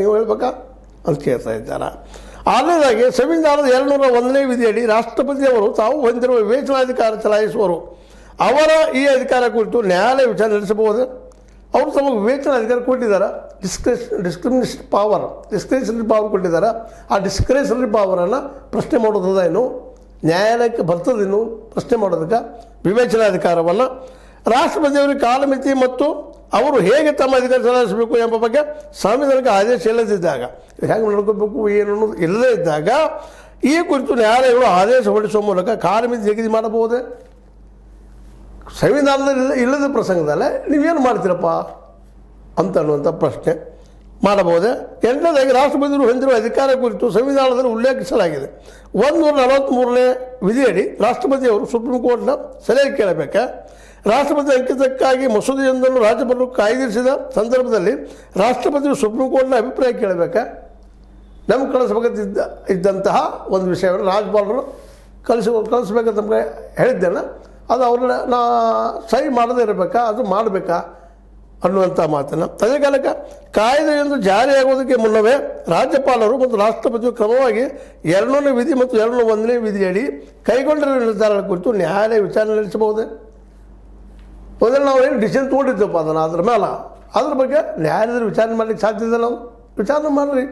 ನೀವು ಹೇಳ್ಬೇಕಾ ಅಂತ ಕೇಳ್ತಾ ಇದ್ದಾರೆ. ಆರನೇದಾಗಿ ಸಂವಿಧಾನದ 201ನೇ ವಿಧಿಯಡಿ ರಾಷ್ಟ್ರಪತಿಯವರು ತಾವು ಹೊಂದಿರುವ ವಿವೇಚನಾಧಿಕಾರ ಚಲಾಯಿಸುವರು. ಅವರ ಈ ಅಧಿಕಾರ ಕುರಿತು ನ್ಯಾಯಾಲಯ ವಿಚಾರಣೆ ನಡೆಸಬಹುದು. ಅವರು ತಮಗೆ ವಿವೇಚನಾಧಿಕಾರ ಕೊಟ್ಟಿದ್ದಾರೆ. ಡಿಸ್ಕ್ರಿಮಿನೇಷನ್ ಪವರ್ ಕೊಟ್ಟಿದ್ದಾರೆ. ಆ ಡಿಸ್ಕ್ರಿಮಿನೇಷನರಿ ಪವರನ್ನು ಪ್ರಶ್ನೆ ಮಾಡೋದೇನು, ನ್ಯಾಯಾಲಯಕ್ಕೆ ಬರ್ತದೇನು ಪ್ರಶ್ನೆ ಮಾಡೋದಕ್ಕೆ ವಿವೇಚನಾಧಿಕಾರವನ್ನು. ರಾಷ್ಟ್ರಪತಿಯವರಿಗೆ ಕಾಲಮಿತಿ ಮತ್ತು ಅವರು ಹೇಗೆ ತಮ್ಮ ಅಧಿಕಾರ ಚಲಾಯಿಸಬೇಕು ಎಂಬ ಬಗ್ಗೆ ಸಂವಿಧಾನಕ್ಕೆ ಆದೇಶ ಇಲ್ಲದಿದ್ದಾಗ, ಹೇಗೆ ನಡ್ಕೋಬೇಕು ಏನು ಅನ್ನೋದು ಇಲ್ಲದೇ ಇದ್ದಾಗ ಈ ಕುರಿತು ನ್ಯಾಯಾಲಯಗಳು ಆದೇಶ ಹೊರಡಿಸುವ ಮೂಲಕ ಕಾಲಮಿತಿ ನಿಗದಿ ಮಾಡಬಹುದೇ? ಸಂವಿಧಾನದಲ್ಲಿ ಇಲ್ಲದ ಪ್ರಸಂಗದಲ್ಲೇ ನೀವೇನು ಮಾಡ್ತೀರಪ್ಪ ಅಂತ ಅನ್ನುವಂಥ ಪ್ರಶ್ನೆ ಮಾಡಬಹುದೇ? 8ನೇದಾಗಿ ರಾಷ್ಟ್ರಪತಿಗಳು ಹೊಂದಿರುವ ಅಧಿಕಾರ ಕುರಿತು ಸಂವಿಧಾನದಲ್ಲಿ ಉಲ್ಲೇಖಿಸಲಾಗಿದೆ. 143ನೇ ವಿಧಿಯಡಿ ರಾಷ್ಟ್ರಪತಿಯವರು ಸುಪ್ರೀಂ ಕೋರ್ಟ್ನ ಸಲಹೆ ಕೇಳಬೇಕಾ? ರಾಷ್ಟ್ರಪತಿ ಅಂಕಿತಕ್ಕಾಗಿ ಮಸೂದೆಯೊಂದನ್ನು ರಾಜ್ಯಪಾಲರು ಕಾಯ್ದಿರಿಸಿದ ಸಂದರ್ಭದಲ್ಲಿ ರಾಷ್ಟ್ರಪತಿಗಳು ಸುಪ್ರೀಂ ಕೋರ್ಟ್ನ ಅಭಿಪ್ರಾಯ ಕೇಳಬೇಕಾ? ನಮ್ಗೆ ಇದ್ದಂತಹ ಒಂದು ವಿಷಯವನ್ನು ರಾಜ್ಯಪಾಲರು ಕಳಿಸ್ಬೇಕಂತ ನಮಗೆ ಹೇಳಿದ್ದೇನೆ. ಅದು ಅವ್ರನ್ನ ಸಹಿ ಮಾಡದೇ ಇರಬೇಕಾ, ಅದು ಮಾಡಬೇಕಾ ಅನ್ನುವಂಥ ಮಾತನ್ನು. ಅದೇ ಕಾಲಕ್ಕೆ ಕಾಯ್ದೆಯೊಂದು ಜಾರಿಯಾಗುವುದಕ್ಕೆ ಮುನ್ನವೇ ರಾಜ್ಯಪಾಲರು ಮತ್ತು ರಾಷ್ಟ್ರಪತಿಯು ಕ್ರಮವಾಗಿ 2ನೇ ವಿಧಿ ಮತ್ತು 201ನೇ ವಿಧಿಯಡಿ ಕೈಗೊಂಡಿರುವ ನಿರ್ಧಾರಗಳ ಕುರಿತು ನ್ಯಾಯಾಲಯ ವಿಚಾರಣೆ ನಡೆಸಬಹುದೇ? ಮೊದಲು ನಾವು ಏನು ಡಿಸಿಷನ್ ತೊಗೊಂಡಿದ್ದೆವಪ್ಪ ಅದನ್ನು ಅದ್ರ ಬಗ್ಗೆ ನ್ಯಾಯಾಲಯದಲ್ಲಿ ವಿಚಾರಣೆ ಮಾಡಲಿಕ್ಕೆ ಸಾಧ್ಯ ಇದೆ. ನಾವು ವಿಚಾರಣೆ ಮಾಡಿರಿ.